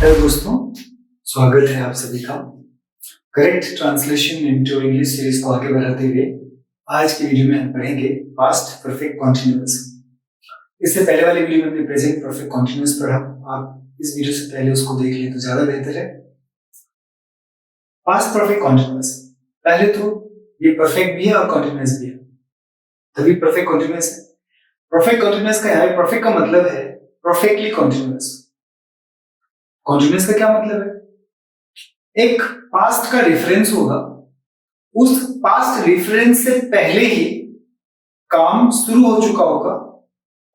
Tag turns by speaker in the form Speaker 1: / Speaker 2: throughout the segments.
Speaker 1: Hello दोस्तों, स्वागत है आप सभी का। Correct translation into English series को आगे बढ़ाते हुए आज की वीडियो में हम पढ़ेंगे पास्ट परफेक्ट कॉन्टिन्यूअस। इससे पहले वाली वीडियो में हमने प्रेजेंट परफेक्ट कॉन्टिन्यूअस पढ़ा। आप इस वीडियो से पहले उसको देख लें तो ज्यादा बेहतर है। पास्ट परफेक्ट कॉन्टिन्यूअस, पहले तो ये परफेक्ट भी है और कॉन्टिन्यूअस भी है, तभी परफेक्ट कॉन्टिन्यूअस है। परफेक्ट कॉन्टिन्यूअस का यहाँ परफेक्ट का मतलब है परफेक्टली कॉन्टिन्यूअस। कॉन्टिन्यूअस का क्या मतलब है? एक पास्ट का रेफरेंस होगा, उस पास्ट रेफरेंस से पहले ही काम शुरू हो चुका होगा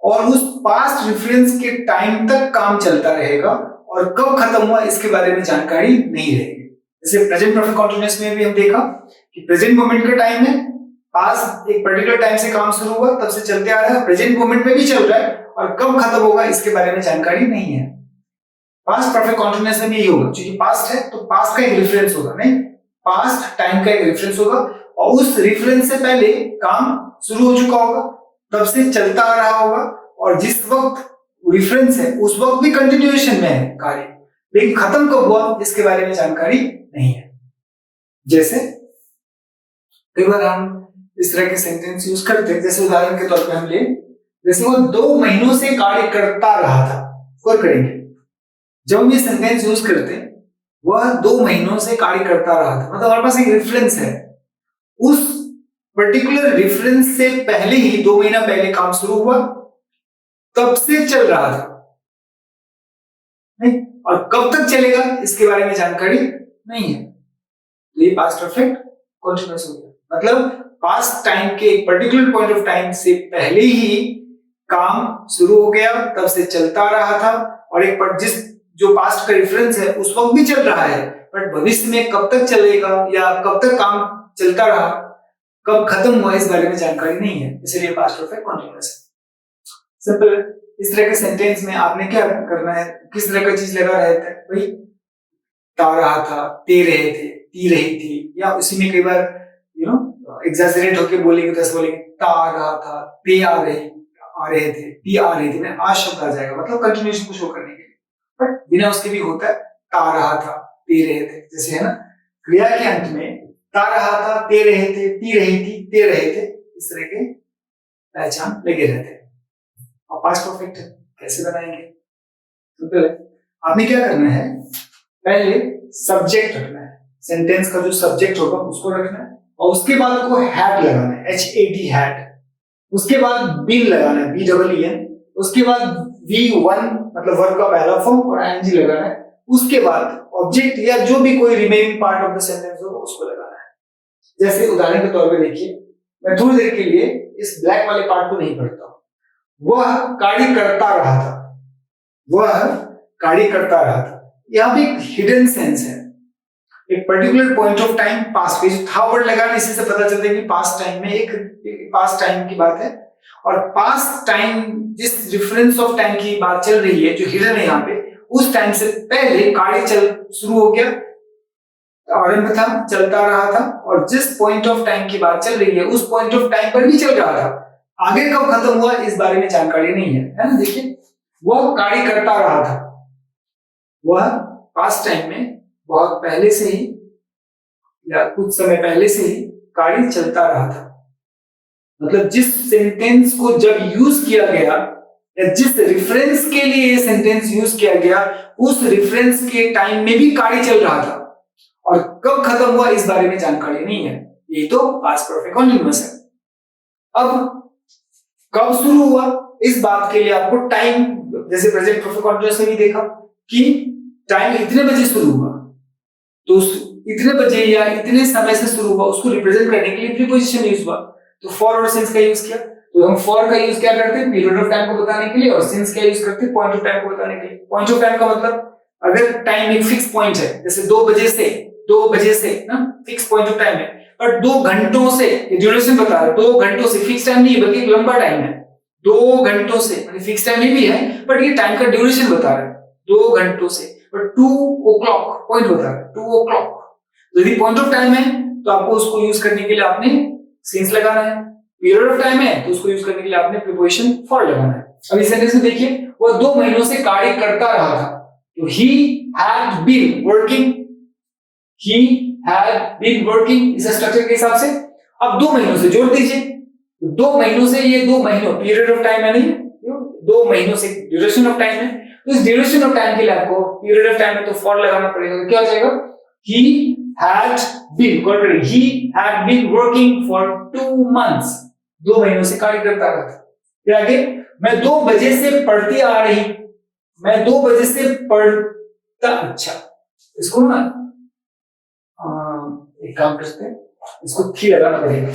Speaker 1: और उस पास्ट रेफरेंस के टाइम तक काम चलता रहेगा और कब खत्म हुआ इसके बारे में जानकारी नहीं रहेगी। जैसे प्रेजेंट परफेक्ट कॉन्टिन्यूअस में भी हम देखा कि प्रेजेंट मोमेंट का टाइम है, पास्ट एक पर्टिकुलर टाइम से काम शुरू हुआ तब से चलते आ रहा है, प्रेजेंट मोमेंट में भी चल रहा है और कब खत्म होगा इसके बारे में जानकारी नहीं है। पास्ट परफेक्ट कॉन्टिन्यूअस में यही होगा, क्योंकि पास्ट है तो पास्ट का एक रेफरेंस होगा, नहीं पास्ट टाइम का एक रेफरेंस होगा और उस रेफरेंस से पहले काम शुरू हो चुका होगा, तब से चलता आ रहा होगा और जिस वक्त रेफरेंस है उस वक्त भी कंटिन्यूएशन में है कार्य, लेकिन खत्म कब हुआ इसके बारे में जानकारी नहीं है। जैसे कई बार हम इस तरह के सेंटेंस यूज करते हैं, जैसे उदाहरण के तौर पे हम ले, जैसे वो 2 महीनों से कार्य करता रहा था। और करेंगे जब हम ये सेंटेंस यूज करते हैं, वह 2 महीनों से कार्य करता रहा था, मतलब हमारे पास एक रेफरेंस है, उस पर्टिकुलर रेफरेंस से पहले ही 2 महीना पहले काम शुरू हुआ, तब से चल रहा था, नहीं और कब तक चलेगा इसके बारे में जानकारी नहीं है। तो ये पास्ट परफेक्ट कॉन्टिन्यूअस हो गया, मतलब पास्ट टाइम के एक पर्टिकुलर पॉइंट ऑफ टाइम से पहले ही काम शुरू हो गया, तब से चलता रहा था और एक जिस जो पास्ट का रेफरेंस है उस वक्त भी चल रहा है, बट भविष्य में कब तक चलेगा या कब तक काम चलता रहा, कब खत्म हुआ इस बारे में जानकारी नहीं है, इसलिए पास्ट परफेक्ट कॉन्टिन्यूअस है। सिंपल है। इस तरह के सेंटेंस में आपने क्या करना है, किस तरह का चीज लगा रहे थे भाई, ता रहा था, ते रहे थे, ती रही थी, या उसी में कई बार एग्जैजरेट होके बोलेंगे तो ऐसे बोलेंगे ता रहा था, ते आ रहे थे, ती आ रही थी, आ शब्द आ जाएगा, मतलब कंटिन्यूएशन को शो करने के लिए, बट बिना उसके भी होता है ता रहा था, ते रहे थे, जैसे है ना क्रिया के अंत में ता रहा था, ते रहे थे, ती रही थी, ते रहे थे, इस तरह के पहचान लगे रहते हैं। और पास्ट परफेक्ट कैसे बनाएंगे? सिंपल है, आपने क्या करना है, पहले सब्जेक्ट रखना है, सेंटेंस का जो सब्जेक्ट होगा उसको रखना है और उसके बाद को हैड लगाना है, HAD हैड, उसके बाद बीन लगाना है, BEEN, उसके बाद V1 मतलब वर्ब का पहला फॉर्म और ING लगाना है, उसके बाद ऑब्जेक्ट या जो भी कोई remaining part of the sentence हो उसको लगाना है। जैसे उदाहरण के तौर पे देखिए, मैं थोड़ी देर के लिए इस ब्लैक वाले पार्ट को नहीं पढ़ता हूं। वह कार्य करता रहा था, वह कार्य करता रहा था, यहाँ पे एक हिडन सेंस है, एक particular point of time past पे था वर्ड लगाना, इसी से पता चलता है कि पास्ट टाइम में एक पास्ट टाइम की बात है और पास्ट टाइम जिस रेफरेंस ऑफ टाइम की बात चल रही है जो हिडन है यहाँ पे, उस टाइम से पहले कार्य शुरू हो गया, आरंभ था, चलता रहा था और जिस पॉइंट ऑफ टाइम की बात चल रही है उस पॉइंट ऑफ टाइम पर भी चल रहा था, आगे कब खत्म हुआ इस बारे में जानकारी नहीं है, है ना। देखिए वह कार्य करता रहा था, वह पास्ट टाइम में बहुत पहले से ही या कुछ समय पहले से ही कार्य चलता रहा था, मतलब जिस सेंटेंस को जब यूज किया गया या जिस रेफरेंस के लिए ये सेंटेंस यूज किया गया उस रेफरेंस के टाइम में भी कार्य चल रहा था और कब खत्म हुआ इस बारे में जानकारी नहीं है, ये तो पास्ट परफेक्ट कॉन्टिन्यूअस है। अब कब शुरू हुआ इस बात के लिए आपको टाइम, जैसे प्रेजेंट परफेक्ट कॉन्टिन्यूअस में भी देखा कि टाइम इतने बजे शुरू हुआ, तो इतने बजे या इतने समय से शुरू हुआ उसको रिप्रेजेंट करने के लिए प्रीपोजिशन यूज हुआ, तो फॉर और सिंस का यूज किया। तो हम फॉर का यूज क्या करते हैं, पीरियड ऑफ टाइम को बताने के लिए, और सिंस का यूज करते हैं पॉइंट ऑफ टाइम को बताने के लिए। पॉइंट ऑफ टाइम का मतलब अगर टाइम एक फिक्स पॉइंट है, जैसे 2 बजे से ना फिक्स पॉइंट ऑफ टाइम है, पर 2 घंटों से ड्यूरेशन बता रहा है, 2 घंटों से फिक्स टाइम नहीं बल्कि एक लंबा टाइम है, 2 घंटों से मतलब फिक्स टाइम भी है बट ये टाइम का ड्यूरेशन बता रहा है, 2 घंटों से, पर 2 o'clock पॉइंट बता रहा है, 2 o'clock। तो यदि पॉइंट ऑफ टाइम है तो आपको उसको यूज करने के लिए आपने सिंस लगाना है, पीरियड ऑफ टाइम है तो उसको यूज करने के लिए आपने प्रीपोजिशन फॉर लगाना है। अब इस सेंटेंस में देखिए, वह 2 महीनों से कार्य करता रहा था, तो he had been working, he had been working इस स्ट्रक्चर के हिसाब से। अब 2 महीनों से जोड़ दीजिए, 2 महीनों से, ये 2 महीनों पीरियड ऑफ टाइम है, नहीं 2 महीनों से ड्यूरेशन ऑफ टाइम है, तो इस ड्यूरेशन ऑफ टाइम के लिए आपको पीरियड ऑफ टाइम में तो फॉर लगाना पड़ेगा। तो क्या हो जाएगा, he had been, he had been working for 2 months, 2 महीनों से कार्य करता रहा था। फिर आगे, मैं 2 बजे से पढ़ती आ रही, मैं 2 बजे से पढ़ता, अच्छा इसको ना एक काम करते हैं, इसको थी लगाना पड़ेगा।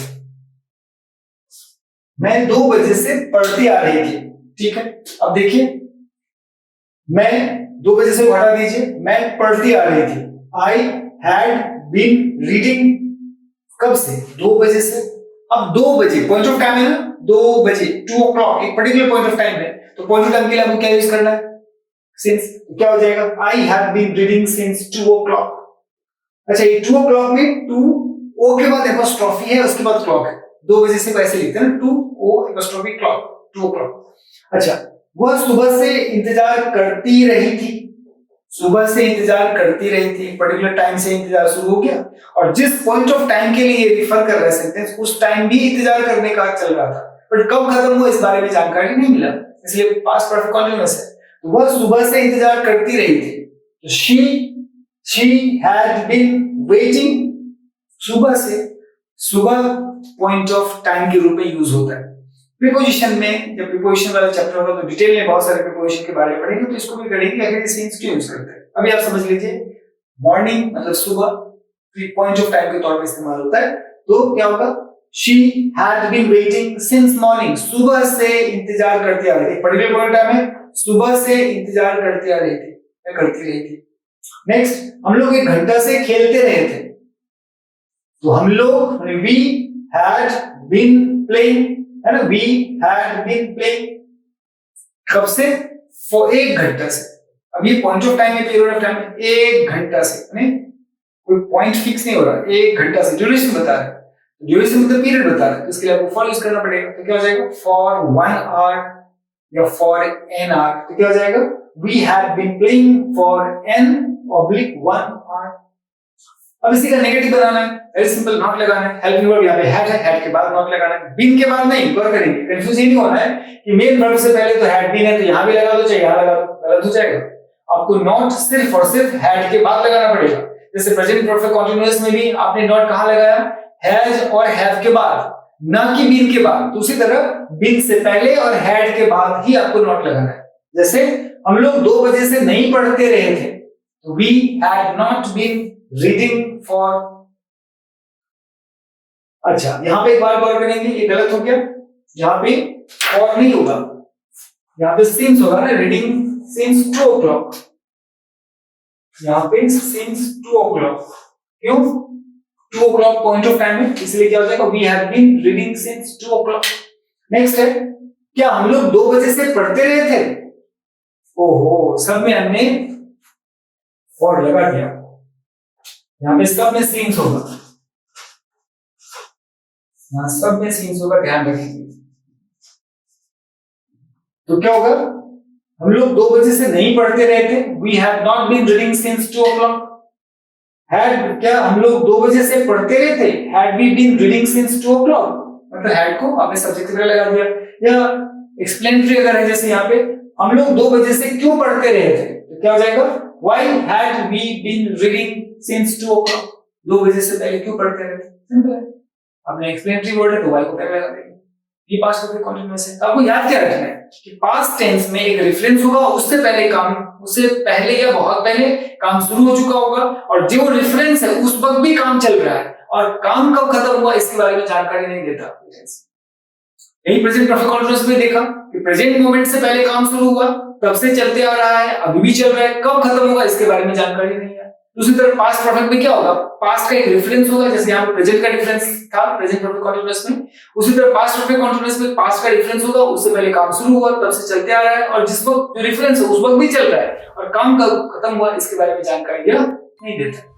Speaker 1: मैं 2 बजे से पढ़ती आ रही थी, ठीक है। अब देखिए, मैं 2 बजे से हटा दीजिए, मैं पढ़ती आ रही थी, आई हैड बीन रीडिंग, कब से, 2 बजे से। अब 2 बजे पॉइंट ऑफ टाइम है ना, 2 बजे 2 o'clock एक पर्टिकुलर पॉइंट ऑफ टाइम है, तो पॉइंट ऑफ टाइम के लिए आपको क्या यूज करना है, सिंस। क्या हो जाएगा, I have been reading since 2 o'clock। अच्छा, ये 2 o'clock में 2 ओ के बाद एपोस्ट्रोफी है, उसके बाद क्लॉक है, 2 बजे से वैसे लिखते हैं ना, 2 ओ एपोस्ट्रोफी क्लॉक, 2 o'clock। अच्छा, वह सुबह से इंतजार करती रही थी, सुबह से इंतजार करती रही थी, पर्टिकुलर टाइम से इंतजार शुरू हो गया, और जिस पॉइंट ऑफ टाइम के लिए ये रिफर कर रहे सेंटेंस, उस टाइम भी इंतजार करने का चल रहा था, बट कब खत्म हुआ इस बारे में जानकारी नहीं मिला, इसलिए पास्ट परफेक्ट कंटीन्यूअस है। तो वह सुबह से इंतजार करती रही थी, तो she had been waiting, सुबह से, सुबह पॉइंट ऑफ टाइम के रूप में यूज होता है। प्रीपोजिशन में, जब प्रीपोजिशन वाला चैप्टर होगा तो डिटेल में बहुत सारे प्रीपोजिशन के बारे में पढ़ेंगे, तो इसको भी करेंगे अगर इस सेंस क्यों यूज करते हैं। अभी आप समझ लीजिए, मॉर्निंग मतलब सुबह, पॉइंट ऑफ टाइम के तौर पे इस्तेमाल होता है, तो क्या होगा, she had been waiting since morning, सुबह से इंतजार करती आ रही थी, पर्टिकुलर पॉइंट टाइम है, सुबह से इंतजार करती आ रही थी या करती रही थी। नेक्स्ट, हम लोग 1 घंटा से खेलते रहे थे, तो हम लोग we had been playing, है ना, we had been playing, कब से, for 1 घंटा से। अब ये पॉइंट ऑफ टाइम है, पीरियड ऑफ टाइम है, 1 घंटा से, नहीं कोई पॉइंट फिक्स नहीं हो रहा, 1 घंटा से ड्यूरेशन बता रहा है, ड्यूरेशन मतलब पीरियड बता रहा है, तो इसके लिए आपको फॉर यूज करना पड़ेगा। तो क्या हो जाएगा, फॉर 1 hour या फॉर n hour, तो क्या हो जाएगा, we have been playing for n/1 hour। अब इसी का नेगेटिव बनाना है, वेरी सिंपल, नॉट लगाना है, हेल्पिंग वर्ब यहाँ पे हैड है, हैड के बाद नॉट लगाना है, बीन के बाद नहीं, गौर करेंगे, कंफ्यूज ही नहीं होना है कि मेन वर्ब से पहले तो हैड बीन है, तो यहाँ भी लगा दो चाहे यहाँ लगा दो, गलत हो जाएगा। आपको नॉट सिर्फ और सिर्फ हैड के बाद लगाना पड़ेगा। जैसे प्रेजेंट परफेक्ट कंटीन्यूअस में भी आपने नॉट कहाँ लगाया, हैज और हैव के बाद, ना कि बीन के बाद। तो उसी तरह बीन से पहले और हैड के बाद ही आपको नॉट लगाना है। जैसे हम लोग 2 बजे से नहीं पढ़ते रहे थे, तो we had not been reading for, अच्छा यहां पे एक बार गौर करेंगे, ये गलत हो गया, यहां पे और नहीं होगा, यहां पे since होगा ना, reading since 2 o'clock, यहां पे since 2 o'clock, क्यों, 2 o'clock पॉइंट ऑफ टाइम है, इसलिए क्या हो जाएगा, we have been reading since 2 o'clock। Next है, क्या हम लोग 2 बजे से पढ़ते रहे थे, ओहो, सब में हमने फॉर लगा दिया, यहां पे सब में सीन्स होगा, यहां सब में सीन्स होगा, ध्यान रखिए। तो क्या होगा, हम लोग 2 बजे से नहीं पढ़ते रहे थे, we have not been reading since 2 o'clock। had, क्या हम लोग 2 बजे से पढ़ते रहे थे, had we been reading since 2 o'clock, मतलब had को आपने सब्जेक्ट में लगा दिया। या एक्सप्लेनेटरी अगर है, जैसे यहाँ पे हम लोग 2 बजे से क्यों पढ़ते रहे थे, तो क्या हो जाएगा, why had we been reading since 2 o'clock, 2 बजे से पहले क्यों पढ़ते रहे थे, सिंपल है। आपने एक्सप्लेनेटरी वर्ड है तो why को पहले लगा देंगे। ये पास्ट परफेक्ट कंटीन्यूअस है। तो आपको याद क्या रखना है कि पास्ट टेंस में एक रेफरेंस होगा, उससे पहले काम, उससे पहले या बहुत पहले काम शुरू हो चुका होगा, और जो रेफरेंस है उस वक्त भी काम चल रहा है, और काम कब खत्म हुआ इसके बारे में जानकारी नहीं देता। यही प्रेजेंट परफेक्ट कंटीन्यूअस में देखा कि प्रेजेंट मोमेंट से पहले काम शुरू हुआ, तब से चलते आ रहा है, अभी भी चल रहा है, कब खत्म होगा इसके बारे में जानकारी नहीं है। दूसरी तरफ पास्ट परफेक्ट में क्या होगा, पास्ट का एक रेफरेंस होगा, जैसे यहाँ पे प्रेजेंट का रेफरेंस था प्रेजेंट परफेक्ट कंटीन्यूअस में, उसी तरह पास्ट परफेक्ट कंटीन्यूअस में पास्ट का रेफरेंस होगा, उससे पहले काम शुरू हुआ, तब से चलते आ रहा है, और जिस वक्त जो रेफरेंस है उस वक्त भी चल रहा है, और काम कब खत्म हुआ इसके बारे में जानकारी यह नहीं देता।